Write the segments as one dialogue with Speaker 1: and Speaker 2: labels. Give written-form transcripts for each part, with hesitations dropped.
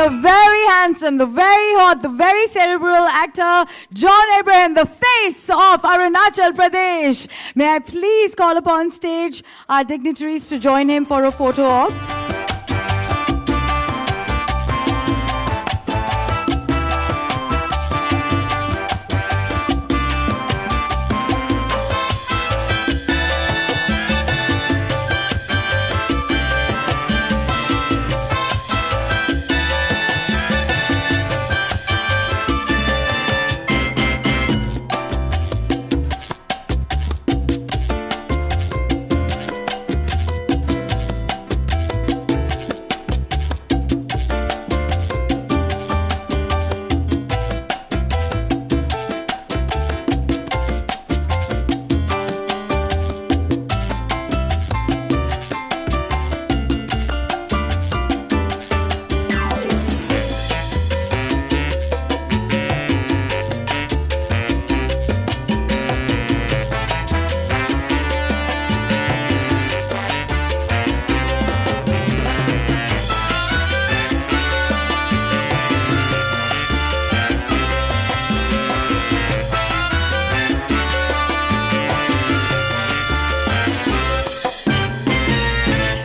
Speaker 1: the very handsome, the very hot, the very cerebral actor, John Abraham, the face of Arunachal Pradesh. May I please call upon stage our dignitaries to join him for a photo op.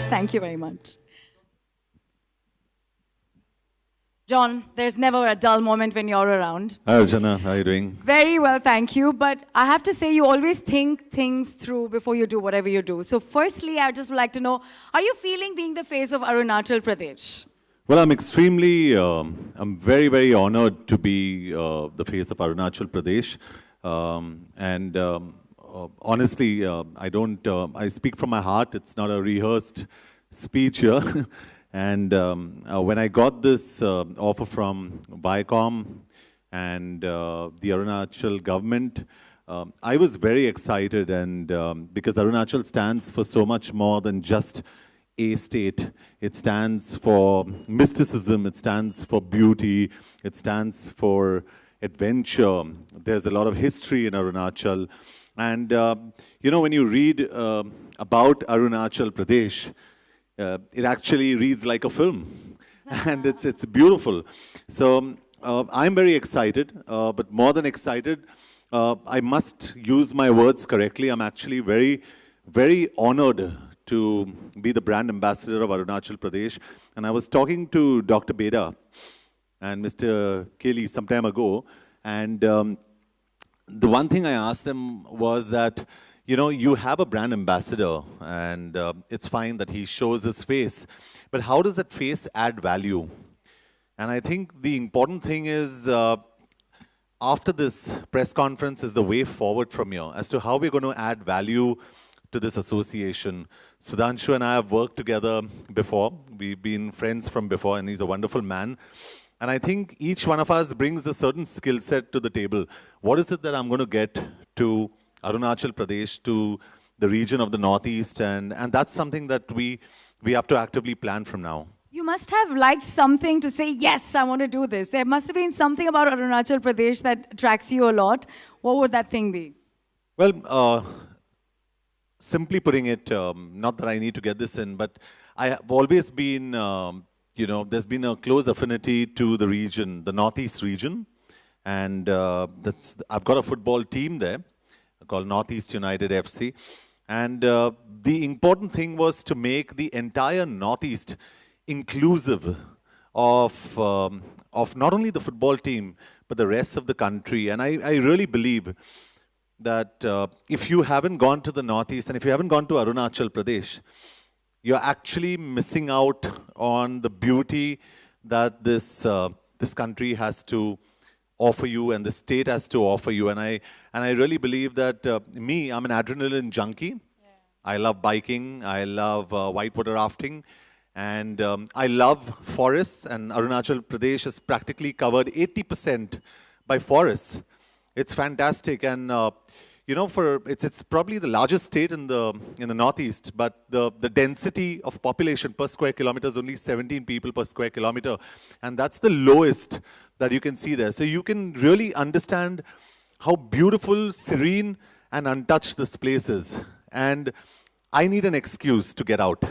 Speaker 1: Thank you very much. John, there's never a dull moment when you're around.
Speaker 2: Hi, Archana. How are you doing?
Speaker 1: Very well, thank you. But I have to say, you always think things through before you do whatever you do. So firstly, I just would like to know, how are you feeling being the face of Arunachal Pradesh?
Speaker 2: Well, I'm very, very honored to be the face of Arunachal Pradesh. Honestly, I speak from my heart. It's not a rehearsed speech here. And when I got this offer from Viacom and the Arunachal government, I was very excited, and because Arunachal stands for so much more than just a state. It stands for mysticism, it stands for beauty, it stands for adventure. There's a lot of history in Arunachal. And when you read about Arunachal Pradesh, it actually reads like a film, and it's beautiful. So I'm very excited, but more than excited, I must use my words correctly. I'm actually very, very honored to be the brand ambassador of Arunachal Pradesh. And I was talking to Dr. Beda and Mr. Kelly some time ago, and the one thing I asked them was that, you have a brand ambassador, and it's fine that he shows his face, but how does that face add value? And I think the important thing is, after this press conference is the way forward from here, as to how we're going to add value to this association. Sudhanshu and I have worked together before. We've been friends from before, and he's a wonderful man. And I think each one of us brings a certain skill set to the table. What is it that I'm going to get to Arunachal Pradesh, to the region of the Northeast? And that's something that we have to actively plan from now.
Speaker 1: You must have liked something to say, yes, I want to do this. There must have been something about Arunachal Pradesh that attracts you a lot. What would that thing be?
Speaker 2: Well, simply putting it, not that I need to get this in, but I have always been, there's been a close affinity to the region, the Northeast region. And I've got a football team there called Northeast United FC. And the important thing was to make the entire Northeast inclusive of not only the football team, but the rest of the country. And I really believe that if you haven't gone to the Northeast, and if you haven't gone to Arunachal Pradesh, you're actually missing out on the beauty that this country has to offer you, and the state has to offer you. And I really believe that I'm an adrenaline junkie. Yeah. I love biking, I love whitewater rafting, and I love forests, and Arunachal Pradesh is practically covered 80% by forests. It's fantastic, and it's probably the largest state in the Northeast, but the density of population per square kilometer is only 17 people per square kilometer, and that's the lowest that you can see there. So you can really understand how beautiful, serene, and untouched this place is. And I need an excuse to get out.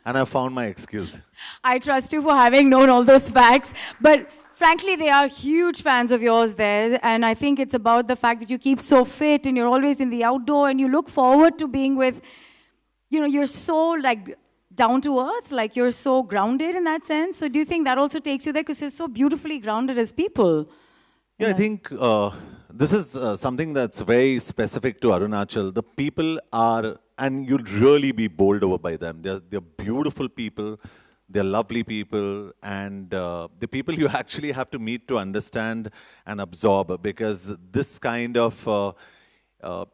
Speaker 2: and I found my excuse.
Speaker 1: I trust you for having known all those facts. But frankly, they are huge fans of yours there. And I think it's about the fact that you keep so fit and you're always in the outdoor and you look forward to being with, you know, you're so like down to earth, like you're so grounded in that sense. So do you think that also takes you there? Because you're so beautifully grounded as people.
Speaker 2: Yeah, I think this is something that's very specific to Arunachal. The people are, and you'll really be bowled over by them. They're beautiful people, they're lovely people, and the people you actually have to meet to understand and absorb, because this kind of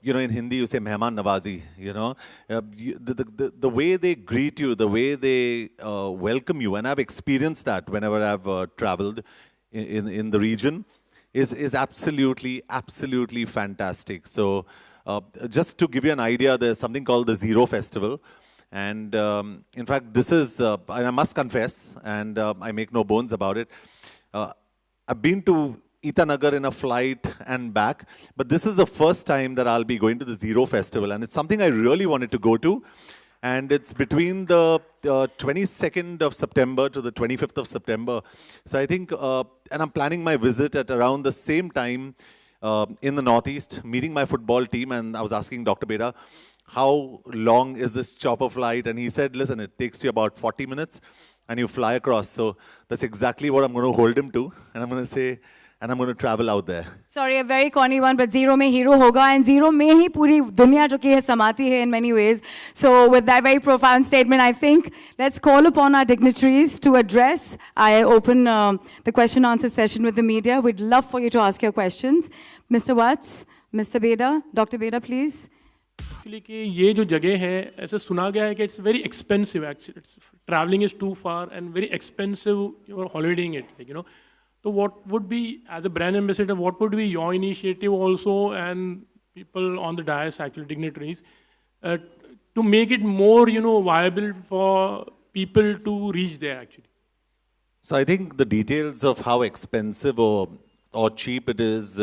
Speaker 2: you know, in Hindi you say mehman nawazi, you know, the way they greet you, the way they welcome you, and I've experienced that whenever I've traveled in the region, is absolutely fantastic. So just to give you an idea, there's something called the Zero Festival. And in fact, this is, I must confess, and I make no bones about it, I've been to Itanagar in a flight and back, but this is the first time that I'll be going to the Zero Festival, and it's something I really wanted to go to. And it's between the 22nd of September to the 25th of September. So I think, and I'm planning my visit at around the same time in the Northeast, meeting my football team, and I was asking Dr. Beda, how long is this chopper flight? And he said, listen, it takes you about 40 minutes, and you fly across. So that's exactly what I'm going to hold him to, and I'm going to say, and I'm going to travel out there.
Speaker 1: Sorry, a very corny one, but Zero mein hero hoga, and Zero mein hi puri dunya jo ki hai samati hai in many ways. So with that very profound statement, I think let's call upon our dignitaries to address. I open the question answer session with the media. We'd love for you to ask your questions. Mr. Watts, Mr. Beda, Dr. Beda, please.
Speaker 3: Actually, कि ये जो जगह है, ऐसे सुना गया है कि it's very expensive actually. Traveling is too far and very expensive. You're holidaying it, like, you know. So what would be, as a brand ambassador, what would be your initiative also, and people on the dais, actually dignitaries, to make it more, you know, viable for people to reach there actually?
Speaker 2: So I think the details of how expensive or cheap it is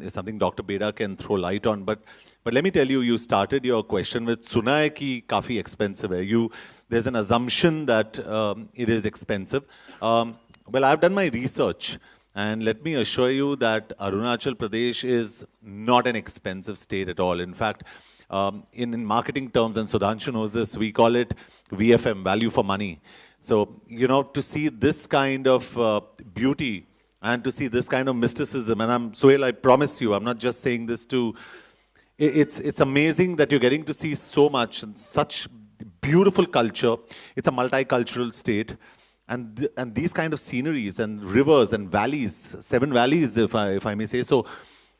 Speaker 2: something Dr. Beda can throw light on. But let me tell you, you started your question with "Suna hai ki kafi expensive hai." There's an assumption that it is expensive. Well, I've done my research, and let me assure you that Arunachal Pradesh is not an expensive state at all. In fact, in marketing terms, and Sudhanshu knows this, we call it VFM, value for money. So, you know, to see this kind of beauty and to see this kind of mysticism, and Suhail, I promise you, I'm not just saying this to, it's amazing that you're getting to see so much and such beautiful culture. It's a multicultural state. And these kind of sceneries and rivers and valleys, 7 valleys, if I may say so,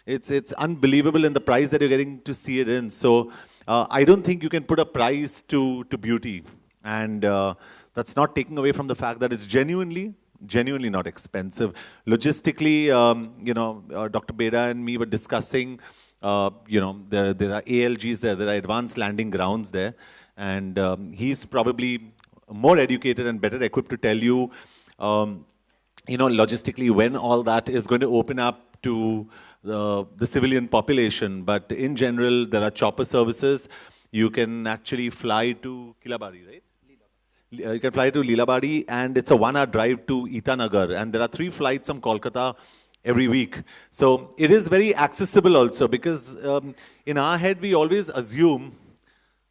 Speaker 2: it's unbelievable in the price that you're getting to see it in. So I don't think you can put a price to beauty, and that's not taking away from the fact that it's genuinely not expensive. Logistically, you know, Dr. Beda and me were discussing, you know, there are ALGs there, there are advanced landing grounds there, and he's probably more educated and better equipped to tell you, you know, logistically when all that is going to open up to the civilian population. But in general, there are chopper services. You can actually fly to Kilabari, right? You can fly to Lilabari, and it's a 1-hour drive to Itanagar. And there are 3 flights from Kolkata every week. So it is very accessible also, because in our head, we always assume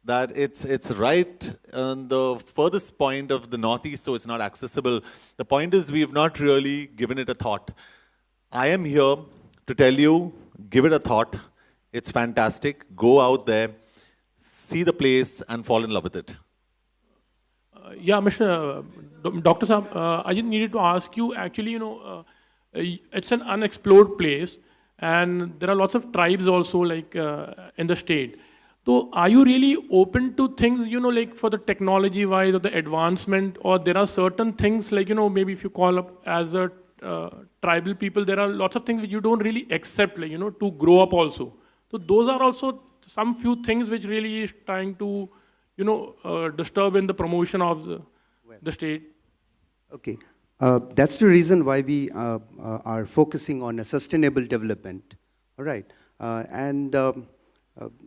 Speaker 2: that it's right on the furthest point of the Northeast, so it's not accessible. The point is, we've not really given it a thought. I am here to tell you, give it a thought. It's fantastic. Go out there, see the place, and fall in love with it.
Speaker 3: Yeah, Mr. Dr. Saab, I just needed to ask you, actually, you know, it's an unexplored place, and there are lots of tribes also, like in the state. So are you really open to things, you know, like for the technology wise or the advancement, or there are certain things like, you know, maybe if you call up as a tribal people, there are lots of things which you don't really accept, like, you know, to grow up also. So those are also some few things which really is trying to, you know, disturb in the promotion of the state.
Speaker 4: Okay. That's the reason why we are focusing on a sustainable development. All right.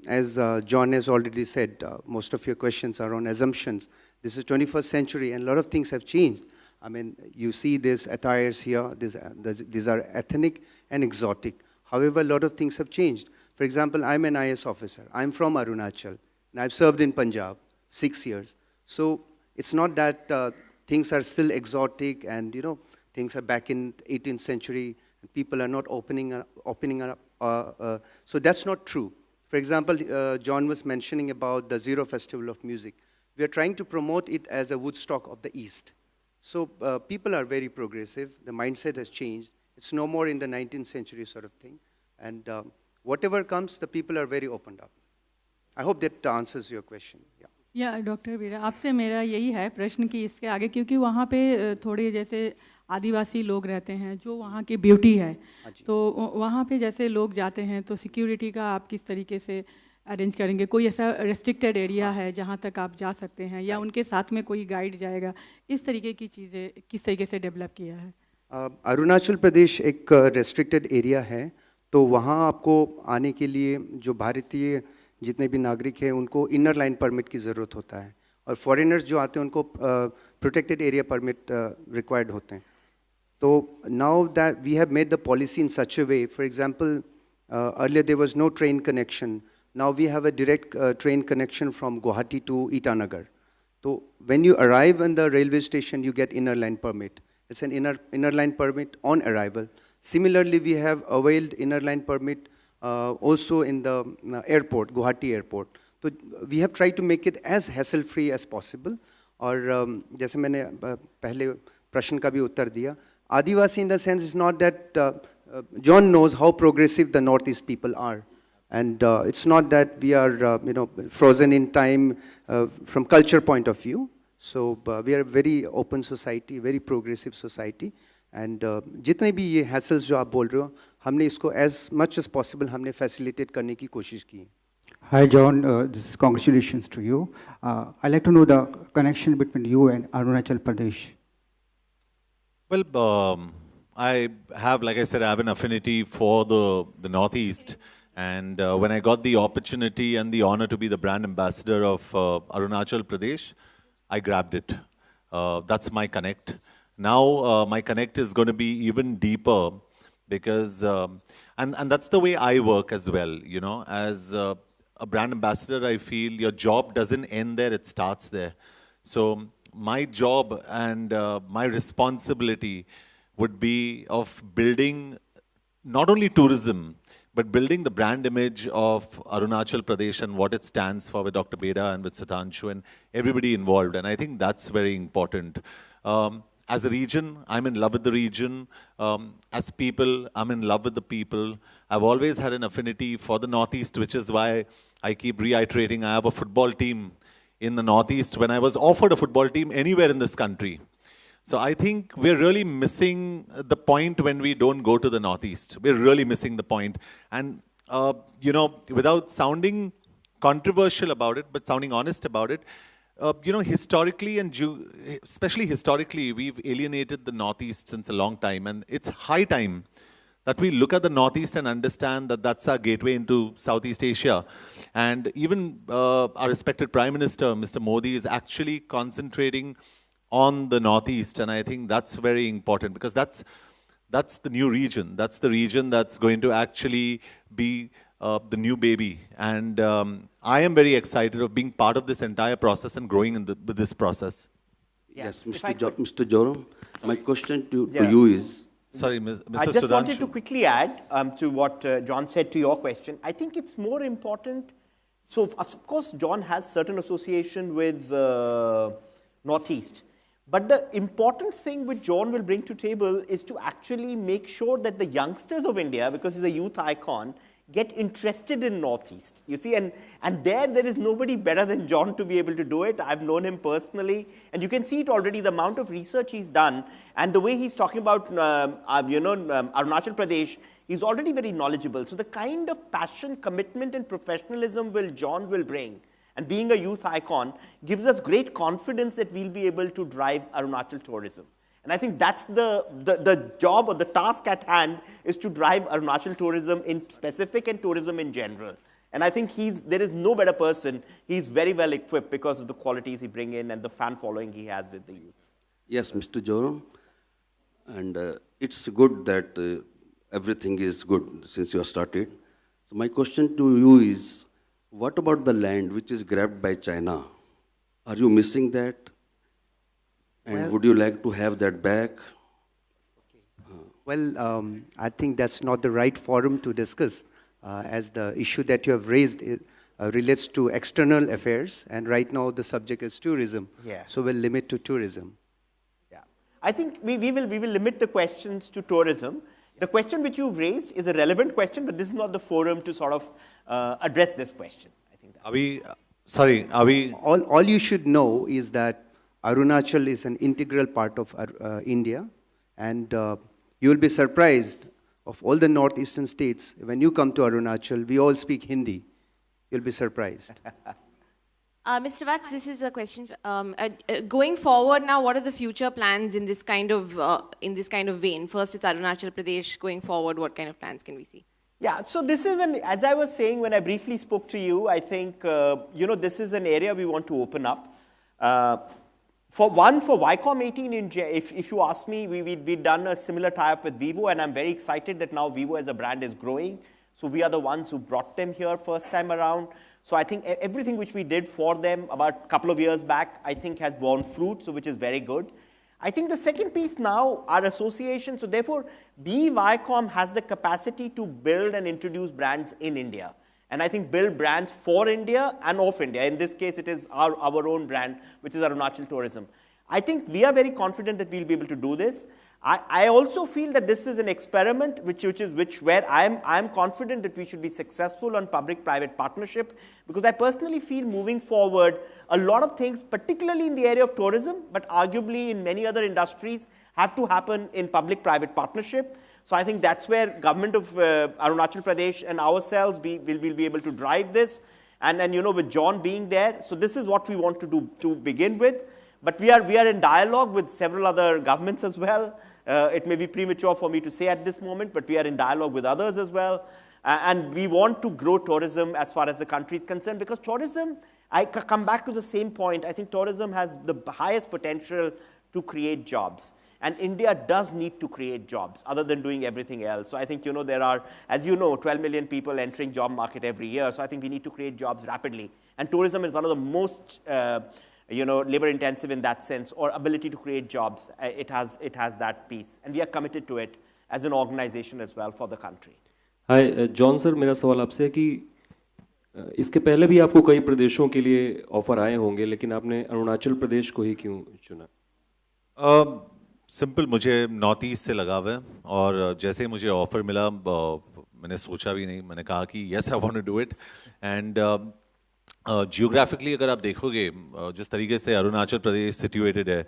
Speaker 4: As John has already said, most of your questions are on assumptions. This is 21st century, and a lot of things have changed. I mean, you see these attires here, these are ethnic and exotic. However, a lot of things have changed. For example, I'm an IS officer. I'm from Arunachal, and I've served in Punjab 6 years. So it's not that things are still exotic and, you know, things are back in 18th century, and people are not opening up. So that's not true. For example, John was mentioning about the Zero Festival of Music. We are trying to promote it as a Woodstock of the East. So people are very progressive. The mindset has changed. It's no more in the 19th century sort of thing. And whatever comes, the people are very opened up. I hope that answers your question. Yeah.
Speaker 5: या doctor बीरा आपसे मेरा यही है प्रश्न कि इसके आगे क्योंकि वहाँ पे थोड़े जैसे आदिवासी लोग रहते हैं जो वहाँ की ब्यूटी है तो वहाँ पे जैसे लोग जाते हैं तो सिक्योरिटी का आप किस तरीके से अरेंज करेंगे कोई ऐसा रेस्ट्रिक्टेड एरिया है जहाँ तक आप जा सकते हैं या उनके साथ में कोई गाइड जाएगा इस तरीके की चीज़ें किस तरीके से डेवलप किया है
Speaker 4: अरुणाचल प्रदेश एक रेस्ट्रिक्टेड एरिया है तो वहाँ आपको आने के लिए जो भारतीय जितने भी नागरिक हैं उनको इनर लाइन परमिट की ज़रूरत होता है और फॉरेनर्स जो आते हैं उनको प्रोटेक्टेड एरिया परमिट रिक्वायर्ड होते हैं तो now that we have made the policy in such a way for example earlier there was no train connection now we have a direct train connection from Guwahati to Itanagar तो when you arrive in the railway station you get inner line permit it's an inner line permit on arrival similarly we have availed inner line permit also in the airport, Guwahati airport. So we have tried to make it as hassle-free as possible. और जैसे मैंने पहले प्रश्न का भी उत्तर दिया, आदिवासी in the sense is not that John knows how progressive the Northeast people are, and it's not that we are frozen in time from culture point of view. So we are a very open society, very progressive society. And जितने भी ये hassles जो आप बोल रहे हो हमने इसको as much as possible हमने facilitate करने की कोशिश की है.
Speaker 6: Hi John, this is congratulations to you. I'd like to know the connection between you and Arunachal Pradesh.
Speaker 2: Well, I have, like I said, I have an affinity for the Northeast. And when I got the opportunity and the honor to be the brand ambassador of Arunachal Pradesh, I grabbed it. That's my connect. Now my connect is going to be even deeper because, and that's the way I work as well, you know, as a brand ambassador, I feel your job doesn't end there, it starts there. So my job and my responsibility would be of building not only tourism, but building the brand image of Arunachal Pradesh and what it stands for with Dr. Beda and with Satanshu and everybody involved. And I think that's very important. As a region, I'm in love with the region. As people, I'm in love with the people. I've always had an affinity for the Northeast, which is why I keep reiterating I have a football team in the Northeast when I was offered a football team anywhere in this country. So I think we're really missing the point when we don't go to the Northeast. We're really missing the point. And, without sounding controversial about it, but sounding honest about it, historically and especially historically, we've alienated the Northeast since a long time. And it's high time that we look at the Northeast and understand that that's our gateway into Southeast Asia. And even our respected Prime Minister, Mr. Modi, is actually concentrating on the Northeast. And I think that's very important because that's the new region. That's the region that's going to actually be the new baby. And I am very excited of being part of this entire process and growing in with this process.
Speaker 7: Yes, Mr. Joram, my question to you is...
Speaker 2: Sorry, Mr.
Speaker 8: I just
Speaker 2: Sudhanshu.
Speaker 8: wanted to quickly add to what John said to your question. I think it's more important. So, of course, John has certain association with Northeast. But the important thing which John will bring to table is to actually make sure that the youngsters of India, because he's a youth icon, get interested in Northeast. You see, and there is nobody better than John to be able to do it. I've known him personally, and you can see it already, the amount of research he's done, and the way he's talking about, Arunachal Pradesh, he's already very knowledgeable. So the kind of passion, commitment, and professionalism John will bring, and being a youth icon, gives us great confidence that we'll be able to drive Arunachal tourism. And I think that's the job or the task at hand is to drive Arunachal tourism in specific and tourism in general. And I think there is no better person. He's very well equipped because of the qualities he brings in and the fan following he has with the youth.
Speaker 7: Yes, Mr. Joram. And it's good that everything is good since you have started. So my question to you is, what about the land which is grabbed by China? Are you missing that? And would you like to have that back?
Speaker 4: Well, I think that's not the right forum to discuss, as the issue that you have raised relates to external affairs, and right now the subject is tourism.
Speaker 8: Yeah.
Speaker 4: So we'll limit to tourism.
Speaker 8: Yeah. I think we will limit the questions to tourism. The question which you've raised is a relevant question, but this is not the forum to sort of address this question. I think that's
Speaker 4: All you should know is that Arunachal is an integral part of India, and you will be surprised of all the northeastern states. When you come to Arunachal, we all speak Hindi. You'll be surprised.
Speaker 9: Mr. Vats, this is a question. Going forward now, what are the future plans in this kind of vein? First, it's Arunachal Pradesh. Going forward, what kind of plans can we see?
Speaker 8: Yeah, so this is as I was saying when I briefly spoke to you, I think, this is an area we want to open up. For Viacom 18, if you ask me, we've done a similar tie-up with Vivo, and I'm very excited that now Vivo as a brand is growing. So we are the ones who brought them here first time around. So I think everything which we did for them about a couple of years back, I think has borne fruit, so which is very good. I think the second piece now, our association, so therefore, Viacom has the capacity to build and introduce brands in India. And I think build brands for India and of India. In this case, it is our own brand, which is Arunachal Tourism. I think we are very confident that we'll be able to do this. I also feel that this is an experiment where I am confident that we should be successful on public-private partnership, because I personally feel moving forward, a lot of things, particularly in the area of tourism, but arguably in many other industries, have to happen in public-private partnership. So I think that's where government of Arunachal Pradesh and ourselves will be able to drive this. And with John being there, so this is what we want to do to begin with. But we are in dialogue with several other governments as well. It may be premature for me to say at this moment, but we are in dialogue with others as well. And we want to grow tourism as far as the country is concerned, because tourism, I come back to the same point, I think tourism has the highest potential to create jobs. And India does need to create jobs other than doing everything else. So I think, there are, as you know, 12 million people entering job market every year. So I think we need to create jobs rapidly. And tourism is one of the most labor intensive in that sense, or ability to create jobs. It has that piece. And we are committed to it as an organization as well for the country.
Speaker 10: Hi, John sir, मेरा सवाल आपसे है कि इसके पहले भी आपको कई प्रदेशों के लिए ऑफर आए होंगे, लेकिन आपने अरुणाचल प्रदेश को ही क्यों चुना?
Speaker 2: सिंपल, मुझे नॉर्थ ईस्ट से लगाव है, और जैसे ही मुझे ऑफर मिला मैंने सोचा भी नहीं, मैंने कहा कि yes I want to do it. And geographically अगर आप देखोगे जिस तरीके से अरुणाचल प्रदेश सिचुएटेड है,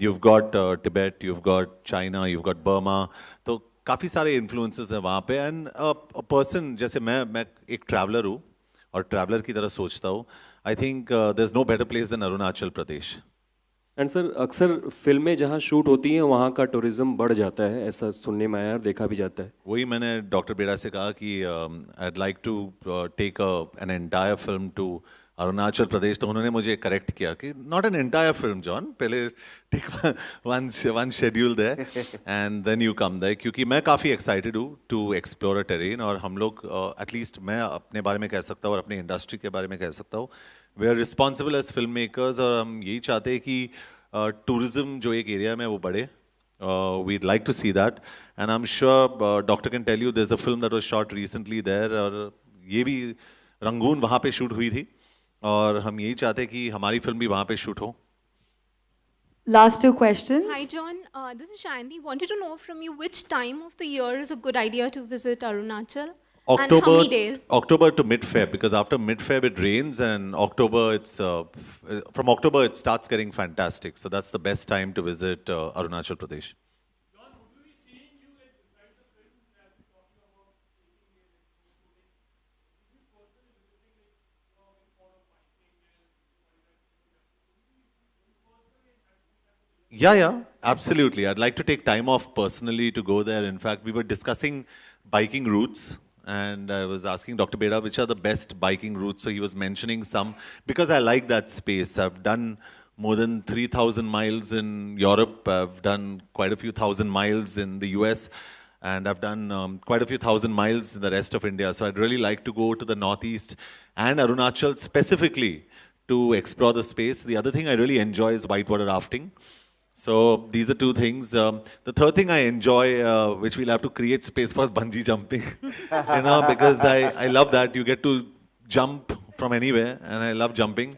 Speaker 2: you've got Tibet, you've got China, you've got Burma, तो काफ़ी सारे इन्फ्लुएंसेस हैं वहाँ पे. एंड अ पर्सन जैसे मैं एक ट्रैवलर हूँ और ट्रैवलर की तरह सोचता हूँ, I think there is no better place than Arunachal Pradesh.
Speaker 10: And sir, अक्सर फिल्में जहाँ शूट होती हैं वहाँ का टूरिज्म बढ़ जाता है, ऐसा सुनने में आया और देखा भी जाता है.
Speaker 2: वही मैंने डॉक्टर बेड़ा से कहा कि I'd like to take an entire film to Arunachal Pradesh, तो उन्होंने मुझे करेक्ट किया कि not an entire film John, पहले take one schedule there and then you come there, क्योंकि मैं काफ़ी एक्साइटेड हूँ टू एक्सप्लोर अ टेरेन. और हम लोग एटलीस्ट मैं अपने बारे में कह सकता हूँ और अपनी इंडस्ट्री के बारे में कह सकता हूँ, we are responsible as film makers, और हम यही चाहते हैं कि टूरिज्म जो एक एरिया में वो बढ़े. We'd like to see that, and I'm sure doctor can tell you there's a film that was shot recently there, और ये भी रंगून वहाँ पे शूट हुई थी, और हम यही चाहते हैं कि हमारी फिल्म भी वहाँ पे शूट हो.
Speaker 1: Last two questions.
Speaker 11: Hi John, this is Shandy. Wanted to know from you which time of the year is a good idea to visit Arunachal, and how many days?
Speaker 2: October to mid-Feb, because after mid-Feb it rains, and October from October it starts getting fantastic. So that's the best time to visit Arunachal Pradesh.
Speaker 3: John, would we be seeing you beside the film that we're talking about taking in shooting? Is this person visiting in form of biking and
Speaker 2: Yeah, absolutely. I'd like to take time off personally to go there. In fact, we were discussing biking routes, and I was asking Dr. Beda which are the best biking routes. So he was mentioning some, because I like that space. I've done more than 3,000 miles in Europe. I've done quite a few thousand miles in the US, and I've done quite a few thousand miles in the rest of India. So I'd really like to go to the Northeast and Arunachal specifically to explore the space. The other thing I really enjoy is whitewater rafting. So these are two things. The third thing I enjoy, which we'll have to create space for, is bungee jumping. Because I love that. You get to jump from anywhere, and I love jumping.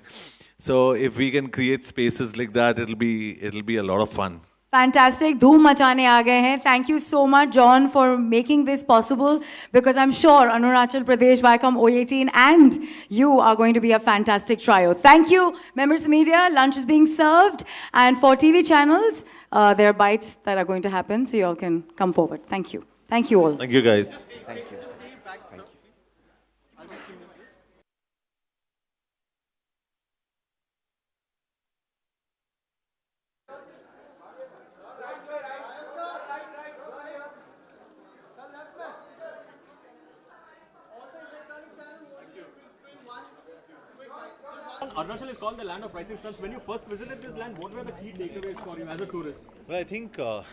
Speaker 2: So if we can create spaces like that, it'll be a lot of fun.
Speaker 1: Fantastic. Dhoom machane aa gaye hain. Thank you so much, John, for making this possible, because I'm sure Arunachal Pradesh, Viacom O18 and you are going to be a fantastic trio. Thank you, members of media. Lunch is being served. And for TV channels, there are bites that are going to happen, so you all can come forward. Thank you. Thank you all.
Speaker 2: Thank you, guys.
Speaker 8: Thank you.
Speaker 12: Arunachal is called the land of rising suns. When you first visited this land, what were the key takeaways for you as a tourist?
Speaker 2: Well, I think, a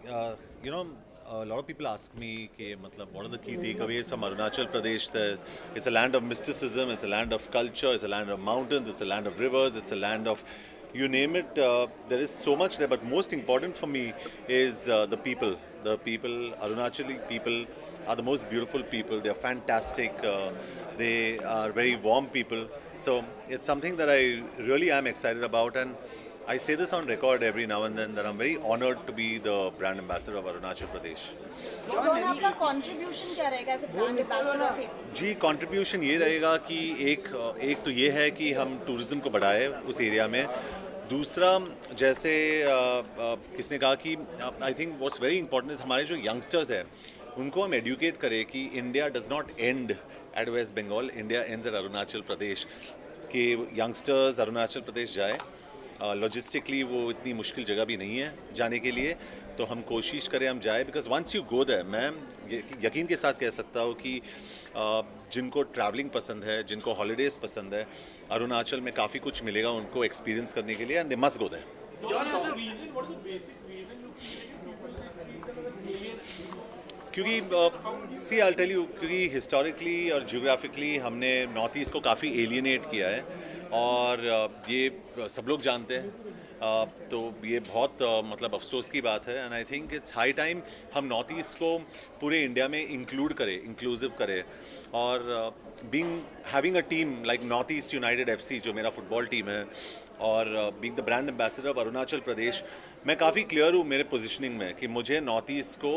Speaker 2: lot of people ask me, what are the key takeaways from Arunachal Pradesh? It's a land of mysticism, it's a land of culture, it's a land of mountains, it's a land of rivers, it's a land of, you name it, there is so much there. But most important for me is the people. The people, Arunachali people are the most beautiful people. They are fantastic. They are very warm people. So it's something that I really am excited about, and I say this on record every now and then that I'm very honored to be the brand ambassador of Arunachal Pradesh.
Speaker 13: John, आपका contribution क्या रहेगा as a brand ambassador of it?
Speaker 2: Ji, contribution ये रहेगा कि एक तो ये है कि हम tourism को बढ़ाएं उस एरिया में. दूसरा, जैसे किसने कहा कि I think what's very important is हमारे जो youngsters हैं उनको हम educate करें कि India does not end at West Bengal, India ends at Arunachal Pradesh. कि youngsters Arunachal Pradesh जाए. लॉजिस्टिकली वो इतनी मुश्किल जगह भी नहीं है जाने के लिए, तो हम कोशिश करें हम जाए. Because once you go there, मैं यकीन के साथ कह सकता हूँ कि जिनको ट्रैवलिंग पसंद है, जिनको हॉलीडेज़ पसंद है, अरुणाचल में काफ़ी कुछ मिलेगा उनको एक्सपीरियंस करने के लिए, and they must go there. क्योंकि सी आई टेल यू, क्योंकि हिस्टोरिकली और जियोग्राफिकली हमने नॉर्थ ईस्ट को काफ़ी एलियनेट किया है, और ये सब लोग जानते हैं. तो ये बहुत मतलब अफसोस की बात है, and I think it's high time हम नॉर्थ ईस्ट को पूरे इंडिया में इंक्लूड करें, इंक्लूसिव करें. और having a team like North East United FC, जो मेरा फुटबॉल टीम है, और being the brand ambassador of Arunachal Pradesh, मैं काफ़ी क्लियर हूँ मेरे पोजिशनिंग में कि मुझे नॉर्थ ईस्ट को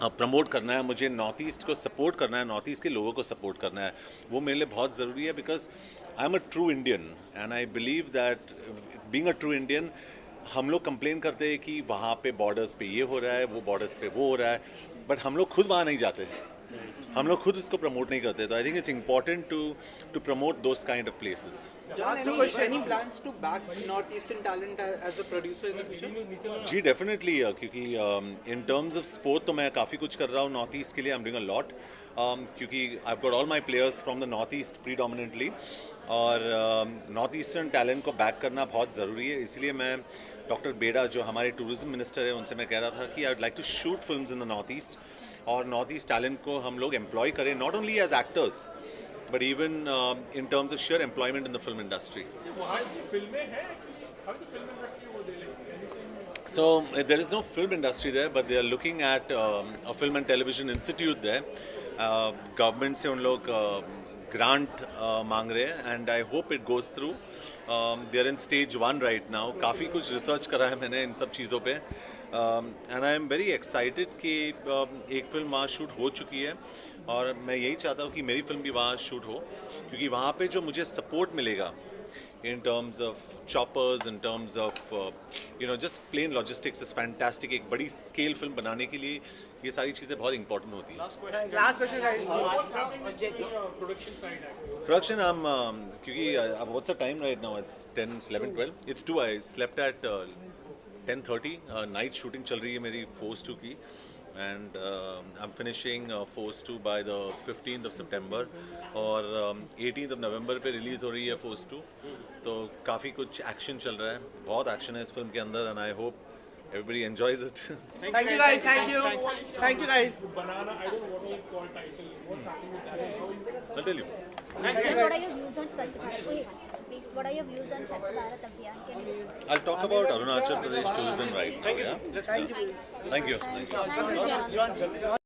Speaker 2: प्रमोट करना है, मुझे नॉर्थ ईस्ट को सपोर्ट करना है, नॉर्थ ईस्ट के लोगों को सपोर्ट करना है. वो मेरे लिए बहुत ज़रूरी है, because I am a true Indian and I believe that being a true Indian, हम लोग कंप्लेन करते हैं कि वहाँ पे बॉर्डर्स पे ये हो रहा है, वो बॉर्डर्स पे वो हो रहा है, बट हम लोग खुद वहाँ नहीं जाते, हम लोग खुद उसको प्रमोट नहीं करते. तो I think it's important to promote those kind of places.
Speaker 14: Any plans to back northeastern talent as a producer in the future?
Speaker 2: जी डेफिनेटली, क्योंकि इन टर्म्स ऑफ स्पोर्ट तो मैं काफ़ी कुछ कर रहा हूँ नॉर्थ ईस्ट के लिए. I am doing a lot, क्योंकि I have got all my players from the north East predominantly, और नॉर्थ ईस्टर्न टैलेंट को बैक करना बहुत ज़रूरी है. इसलिए मैं डॉक्टर बेड़ा, जो हमारे टूरिज्म मिनिस्टर है, उनसे मैं कह रहा था कि I would like to shoot films in the north east, और नॉर्थ ईस्ट टैलेंट को हम लोग एम्प्लॉय करें, not only as actors but even in terms of sheer employment in the film industry. So there is no film industry there, but they are looking at a film and television institute there. Government से उन लोग grant मांग रहे हैं, and I hope it goes through. They are in stage 1 right now. काफ़ी कुछ research करा है मैंने इन सब चीज़ों पे, and I am very excited कि एक फिल्म वहाँ शूट हो चुकी है, और मैं यही चाहता हूँ कि मेरी फिल्म भी वहाँ शूट हो, क्योंकि वहाँ पे जो मुझे सपोर्ट मिलेगा in terms of choppers, in terms of just plain logistics is fantastic. एक बड़ी scale film बनाने के लिए ये सारी चीज़ें बहुत important होती हैं.
Speaker 14: Last question, guys.
Speaker 2: Production, क्योंकि what's the time right now? It's 10, 11, 12. It's 2. I slept at 10:30. Night shooting चल रही है मेरी Force 2 की. and I'm finishing Force 2 by the 15th of September और 18th of November पे रिलीज हो रही है Force 2. तो काफ़ी कुछ एक्शन चल रहा है, बहुत एक्शन है इस फिल्म के अंदर, and I hope everybody enjoys it.
Speaker 15: Thank you guys. Thank you. Thank you guys.
Speaker 3: Banana, I don't know what you call title. What's happening with that?
Speaker 2: I'll tell you.
Speaker 13: What are your views on Swachh Bharat? Please, what are your views on Swachh Bharat Abhiyan? Can you
Speaker 2: I'll talk about Arunachal Pradesh tourism right now.
Speaker 15: Thank you.
Speaker 2: Yeah?
Speaker 15: Thank you.
Speaker 2: Thank you.
Speaker 13: Thank you, John.